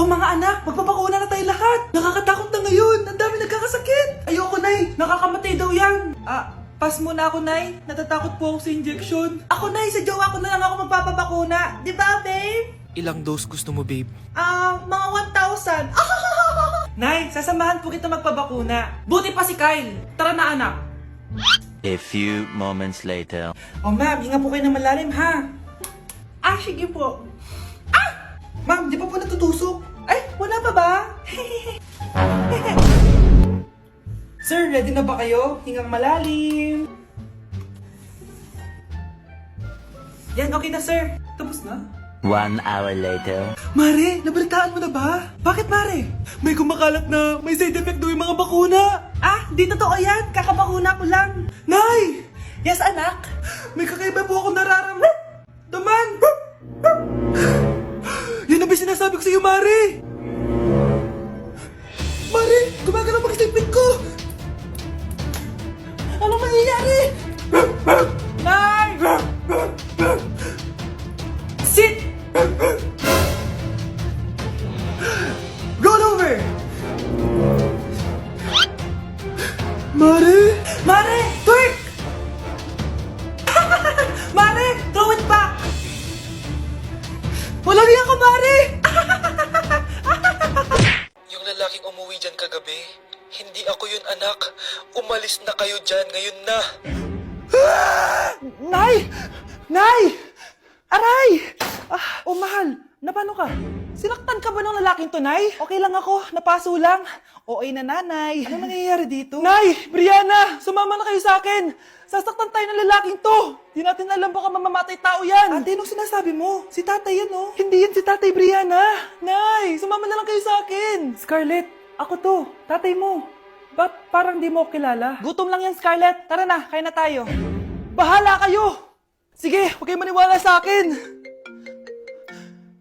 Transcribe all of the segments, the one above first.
Oh mga anak, magpapakuna na tayo lahat. Nakakatakot na ngayon. Ang dami nagkakasakit. Ayoko, Nay. Nakakamatay daw yan. Pass muna ako, Nay. Natatakot po ako sa injection. Ako, Nay. Sa jowa ko na lang ako magpapabakuna. Di ba, babe? Ilang dose gusto mo, babe? Mga 1,000. Nay, sasamahan po kita magpabakuna. Buti pa si Kyle. Tara na, anak. A few moments later. Oh, ma'am, hinga po kayo ng malalim, ha? Sige po. Ma'am, di pa po natutusok? Ay, wala pa ba? Sir, ready na ba kayo? Hingang malalim. Yan, okay na, sir. Tapos na? 1 hour later. Mare, nabalitaan mo na ba? Bakit, Mare? May kumakalat na may side effect daw yung mga bakuna. Di totoo yan. Kakabakuna ko lang. Nay! Yes, anak? May kakaiba po ako nararamdaman. Yan ang ba sinasabi ko sa iyo, Mare? Mare, gumagalaw mag-stipit ko. Anong mangyayari? Nay! Sit! Roll over! Mare! Mare! Twerk! Mare! Throw it back! Walang yan ka, Mare! Yung lalaking umuwi dyan kagabi, hindi ako yun, anak. Umalis na kayo dyan ngayon na. Nay! Nay! Aray! Mahal. Napano ka? Sinaktan ka ba ng lalaking to, Nay? Okay lang ako. Napaso lang. OA na nanay. Ano nangyayari dito? Nay! Brianna! Sumama na kayo sa akin! Sasaktan tayo ng lalaking to! Di natin alam baka mamamatay tao yan! Ate, anong sinasabi mo? Si tatay yan, oh. Hindi yan si tatay, Brianna! Nay! Sumama na lang kayo sa akin! Scarlett! Ako to! Tatay mo! Ba't parang di mo ako kilala? Gutom lang yan, Scarlett! Tara na, kain na tayo! Bahala kayo! Sige, huwag kayo maniwala sa akin!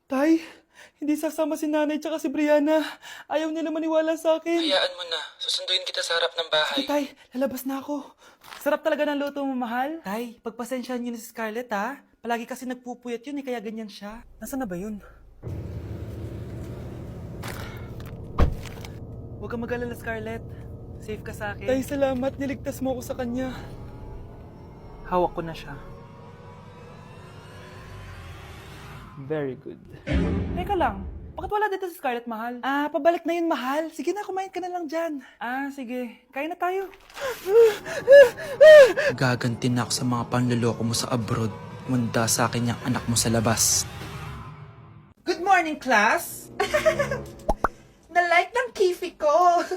Tay, hindi sasama si nanay tsaka si Brianna. Ayaw nila maniwala sa akin. Hayaan mo na. Susunduin kita sa harap ng bahay. Sige, Tay, lalabas na ako. Sarap talaga ng luto mo, mahal. Tay, pagpasensyahan niyo na si Scarlett, ha? Palagi kasi nagpupuyat yun, kaya ganyan siya. Nasaan na ba yun? Huwag kang mag-alala, Scarlett. Safe ka sa akin. Tay, salamat. Niligtas mo ako sa kanya. Hawak ko na siya. Very good. Teka lang, bakit wala dito si Scarlett, mahal? Pabalik na yun, mahal. Sige na, kumain ka na lang dyan. Sige. Kain na tayo. Gaganti na ako sa mga panloloko mo sa abroad. Manda sa akin yung anak mo sa labas. Good morning, class! Na-like ng kifi ko!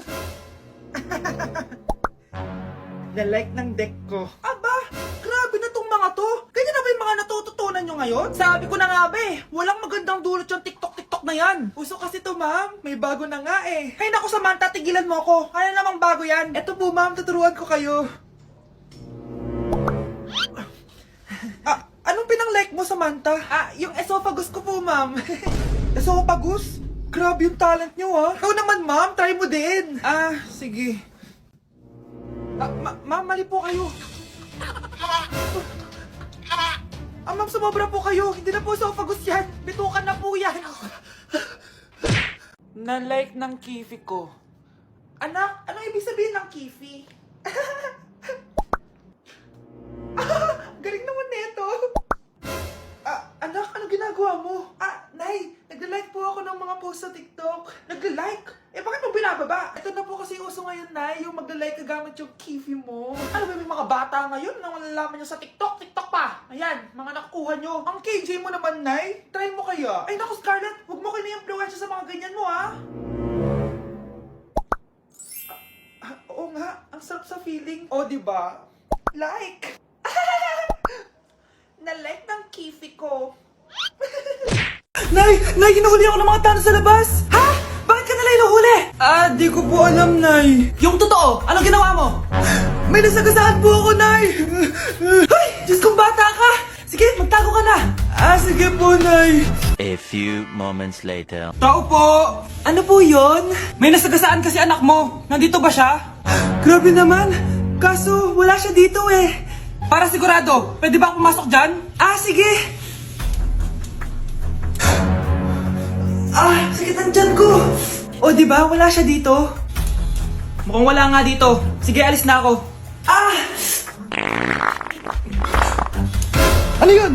Na-like ng deck ko. Aba! Grabe na tong mga to! Ganyan na ba yung mga natututunan nyo ngayon? Sabi ko na nga ba walang magandang dulot yung TikTok na yan. Uso kasi to, ma'am. May bago na nga eh. Hay naku, Samantha, tigilan mo ako. Ano namang bago yan? Eto po, ma'am, tuturuan ko kayo. Anong pinang-like mo, Samantha? Yung esophagus ko po, ma'am. Esophagus? Grabe yung talent nyo, ha? Ikaw naman, ma'am. Try mo din. Sige. Ma'am, mali po kayo. Ma'am, sumobra po kayo. Hindi na po esophagus yan. Bitukan na po yan. Na-like ng kifi ko. Anak, anong ibig sabihin ng kifi? Galing naman nito. Anak, ano ginagawa mo? Nay, nagla-like po ako ng mga post sa TikTok. Nagla-like? Bakit mo binababa? Ito na po kasi uso ngayon, Nay, yung magla-like ka gamit yung kifi mo. Ano ba, may mga bata ngayon na malalaman nyo sa TikTok pa. Ayan, mga nakukuha nyo. Ang KJ mo naman, Nay. Try mo kaya. Ay, naku, Scarlett, huwag mo kayo na-influensya sa mga ganyan mo, ha? Oo nga, ang sarap sa feeling. O, diba? Like! Na-like ng kifi ko. Nay! Nay, hinuhuli ako ng mga tano sa labas! Ha? Bakit ka nila hinuhuli? Di ko po alam, Nay. Yung totoo, anong ginawa mo? May nasagasaan po ako, Nay! Ay! Diyos kong bata ka! Sige, magtago ka na! Sige po, Nay. A few moments later. Tao po! Ano po yon? May nasagasaan kasi anak mo. Nandito ba siya? Grabe naman. Kaso, wala siya dito eh. Para sigurado, pwede ba ako pumasok dyan? Sige. Sakit ang tiyan ko. O, di ba? Wala siya dito. Mukhang wala nga dito. Sige, alis na ako. Ano yun?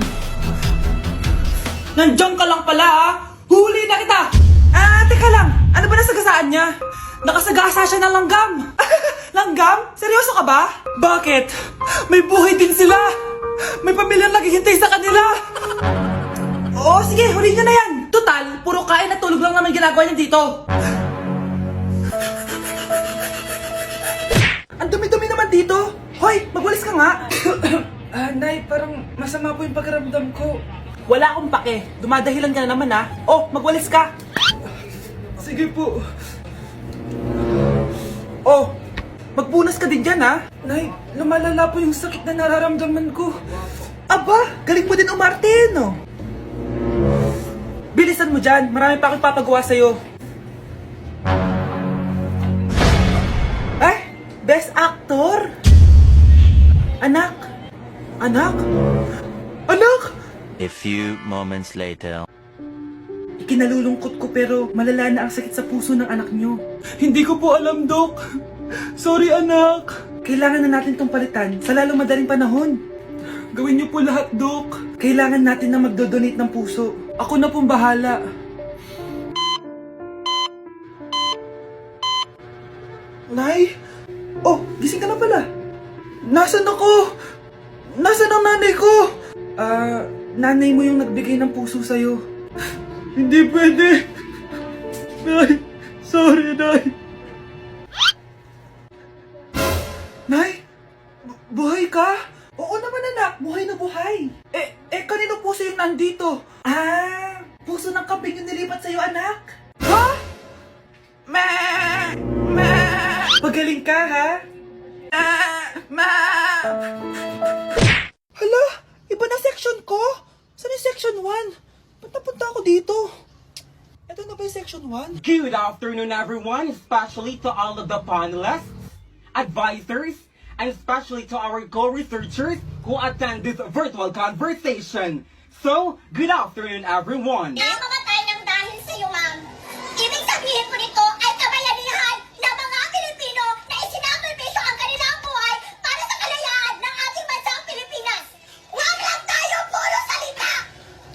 Nandiyan ka lang pala, Huli na kita! Teka lang. Ano ba nasagasaan niya? Nakasagasa siya ng langgam. Langgam? Seryoso ka ba? Bakit? May buhay din sila. May pamilyang naghihintay sa kanila. Oo, sige, huli niyo na yan. Total, puro kain at tulog lang naman ginagawa niya dito. Ang dumi-dumi naman dito. Hoy, magwalis ka nga. Nay, parang masama po yung pakiramdam ko. Wala akong pake. Dumadahilan ka na naman, Oh, magwalis ka. Sige po. Oh, magpunas ka din dyan, Nay, lumalala po yung sakit na nararamdaman ko. Aba, galing mo din umarte, no? Bilisan mo dyan. Marami pa akong papagawa sa'yo. Best actor? Anak? Anak? Anak? A few moments later. Ikinalulungkot ko pero malala na ang sakit sa puso ng anak nyo. Hindi ko po alam, Dok. Sorry, anak. Kailangan na natin tong palitan sa lalong madaling panahon. Gawin niyo po lahat, Dok. Kailangan natin na magdodonate ng puso. Ako na pong bahala. Nay? Oh, gising ka na pala. Nasaan ako? Nasaan ang nanay ko? Nanay mo yung nagbigay ng puso sa'yo. Hindi pwede. Nay, sorry, Nay. Nay? Buhay ka? Oo naman, anak. Buhay na buhay. Kanino puso yung nandito? Puso ng kambing yung nilipat sa'yo, anak. Ha? Pagaling ka, ha? Hala, iba na section ko. Saan yung section 1? Ba't napunta ako dito? Ito na ba yung section 1? Good afternoon, everyone, especially to all of the panelists, advisors, and especially to our co-researchers who attend this virtual conversation. So, good afternoon, everyone. Namamatay ng dahil sa iyo, ma'am. Ibig sabihin po nito ay kabayanihan ng mga Pilipino na isinakripisyo ang kanilang buhay para sa kalayaan ng ating bansang Pilipinas. Huwag lang tayo puro salita!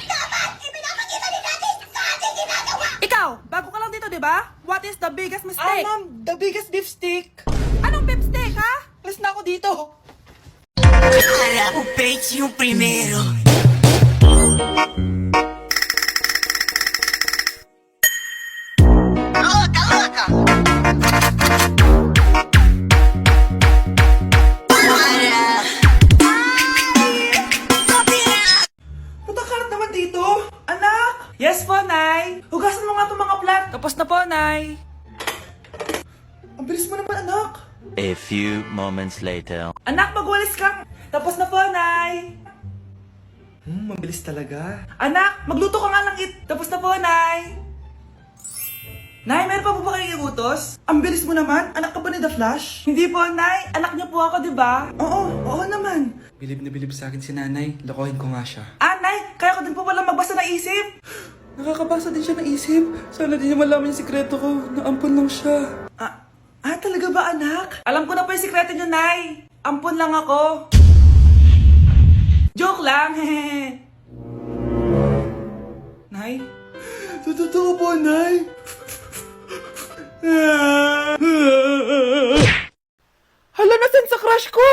Dapat ipinapakita din natin sa ating ginagawa! Ikaw, bago ka lang dito, di ba? What is the biggest mistake? Ma'am, the biggest beef stick. Anong beef steak, ha? Alis na ako dito. Para o peito yung primeiro. Patakarat naman dito. Anak! Yes po, Nay. Hugasan mo nga itong mga plat. Tapos na po, Nay. Ang bilis mo naman, anak. A few moments later. Anak, magwalis kang. Tapos na po, Nay. Mabilis talaga. Anak, magluto ka nga ng Tapos na po, Nay. Nay, meron pa po ba kayong iutos? Ang bilis mo naman. Anak ka ba ni The Flash? Hindi po, Nay. Anak niyo po ako, di ba? Oo naman. Bilib na bilib sa akin si nanay. Lokohin ko nga siya. Nay, kaya ko din po pala magbasa ng isip. Nakakabasa din siya ng isip. Sana din niya malaman yung sikreto ko. Naampon lang siya. Talaga ba, anak? Alam ko na po yung sikreto niyo, Nay. Ampun lang ako. Joke lang, hehe. Nay? Totoo po, Nay. Hala, nasan sa crush ko?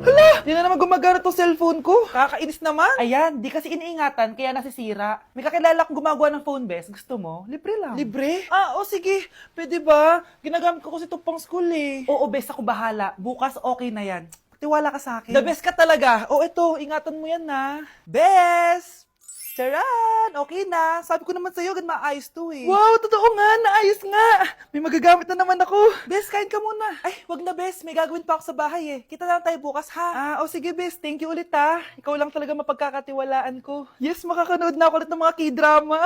Hala, di na naman gumagana tong cellphone ko. Kakainis naman. Ayan, di kasi iniingatan, kaya nasisira. May kakilala akong gumagawa ng phone best. Gusto mo? Libre lang. Libre? Sige. Pwede ba? Ginagamit ko kasi ito pang school eh. Oo, best, ako bahala. Bukas okay na yan. Tiwala ka sa akin. The best ka talaga. Ito, ingatan mo yan na. Best! Charan! Okay na. Sabi ko naman sa'yo, gan maayos to eh. Wow, totoo nga. Naayos nga. May magagamit na naman ako. Bes, kain ka muna. Ay, wag na, Bes. May gagawin pa ako sa bahay eh. Kita na lang tayo bukas, ha? Sige, Bes. Thank you ulit, ha? Ikaw lang talaga mapagkakatiwalaan ko. Yes, makakanood na ako ulit ng mga K-drama.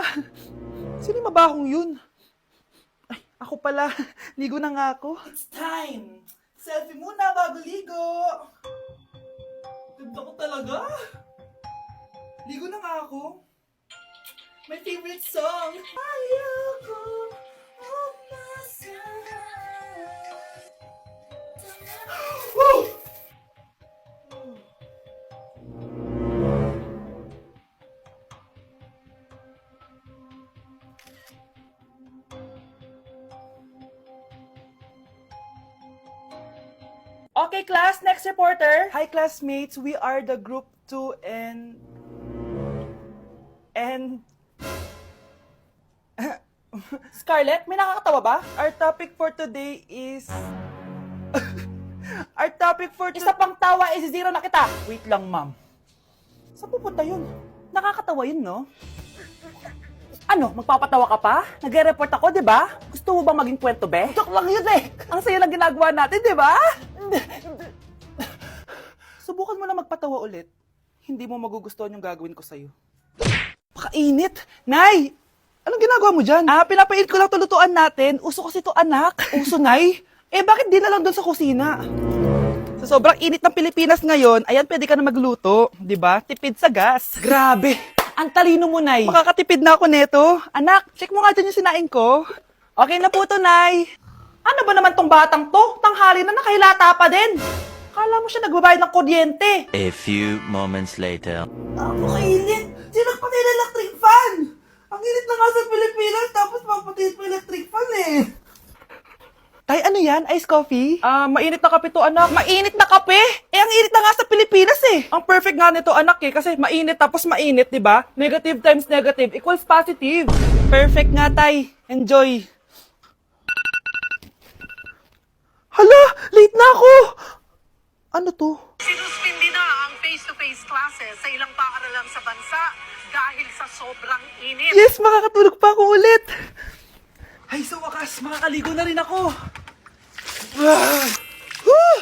Sino yung mabahong yun? Ay, ako pala. Ligo na nga ako. It's time. Selfie muna bago ligo. Ganda ko talaga. Ligo na nga ako. My favorite song. Ayoko umasahan. Woo! Okay, class, next reporter. Hi, classmates. We are the group 2 and Scarlett, may nakakatawa ba? Our topic for today is Isa pang tawa, zero na kita. Wait lang, ma'am. Saan pupunta yun? Nakakatawa yun, no? Ano, magpapatawa ka pa? Nagre-report ako, di ba? Gusto mo bang maging kwento, be? Joke lang yun eh. Ang saya lang ginagawa natin, di ba? Subukan mo na magpatawa ulit. Hindi mo magugustuhan yung gagawin ko sa'yo. Pakainit! Nay! Anong ginagawa mo dyan? Pinapainit ko lang tulutuan natin. Uso kasi to, anak. Uso, Nay? Bakit di na lang doon sa kusina? Sa sobrang init ng Pilipinas ngayon, ayan, pwede ka na magluto. Di ba? Tipid sa gas. Grabe! Ang talino mo, Nay. Makakatipid na ako neto. Anak, check mo nga dyan yung sinain ko. Okay na po to, Nay. Ano ba naman tong batang to? Tanghali na nakahilata pa din. Kala mo siya nagbabayad ng kuryente. A few moments later. Napakainit! Sinagpatay na electric fan! Ang init na nga sa Pilipinas, tapos mapatay pa electric fan eh. Tay, ano yan? Ice coffee? Mainit na kape to, anak. Mainit na kape? Ang init na nga sa Pilipinas eh. Ang perfect nga nito, anak eh, kasi mainit tapos mainit, di ba? Negative times negative equals positive. Perfect nga, Tay. Enjoy. Hala! Late na ako! Ano to? Sinuspindi na ang face-to-face classes sa ilang paaralan sa bansa dahil sa sobrang init. Yes, makakatulog pa ako ulit. Ay, sa wakas, makakaligo na rin ako. Ah! Woo!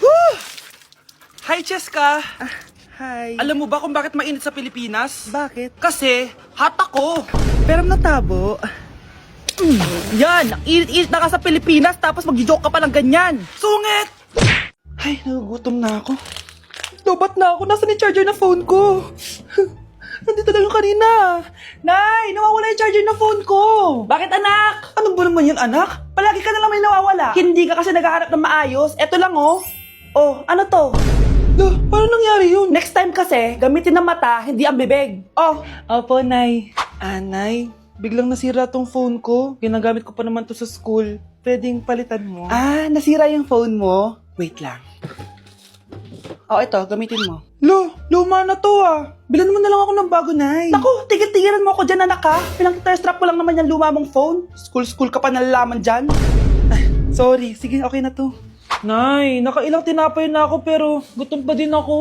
Woo! Hi, Cheska. Hi. Alam mo ba kung bakit mainit sa Pilipinas? Bakit? Kasi, hot ako. Pero natabo. Yan, ang init-init na ka sa Pilipinas tapos mag-joke ka pa ng ganyan. Sungit! Ay, nagugutom na ako. Lobat na ako. Nasaan yung charger na phone ko? Nandito lang yung kanina. Nay, nawawala yung charger ng phone ko. Bakit, anak? Ano ba naman yun, anak? Palagi ka na lang may nawawala. Hindi ka kasi naghahanap ng maayos. Eto lang, oh. Oh, ano to? Paano nangyari yun? Next time kasi, gamitin ng mata, hindi ang bibig. Oh, opo, Nay. Nay, biglang nasira tong phone ko. Ginagamit ko pa naman to sa school. Pwedeng palitan mo. Nasira yung phone mo? Wait lang. Oh, ito, gamitin mo. Luma na to Bilan mo na lang ako ng bago, Nay. Naku, tigil-tigilan mo ako dyan, anak ha. Pinang-strap ko lang naman yung luma mong phone. School ka pa nalalaman dyan. Sorry, sige, okay na to. Nay, nakailang tinapay na ako pero gutom pa din ako.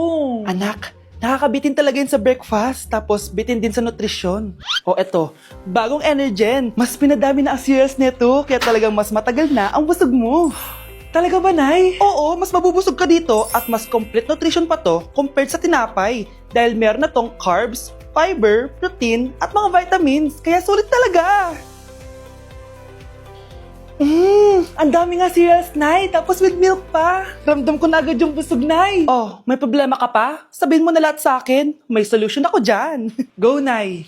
Anak, nakakabitin talaga yun sa breakfast, tapos bitin din sa nutrisyon. O eto, bagong Energen. Mas pinadami na ang cereals neto, kaya talagang mas matagal na ang busog mo. Talaga ba, Nay? Oo, mas mabubusog ka dito at mas complete nutrition pa to compared sa tinapay. Dahil meron na tong carbs, fiber, protein, at mga vitamins. Kaya sulit talaga. Ang dami nga cereals, Nay. Tapos with milk pa. Ramdam ko na agad yung busog, Nay. Oh, may problema ka pa? Sabihin mo na lahat sa akin. May solution ako dyan. Go, Nay.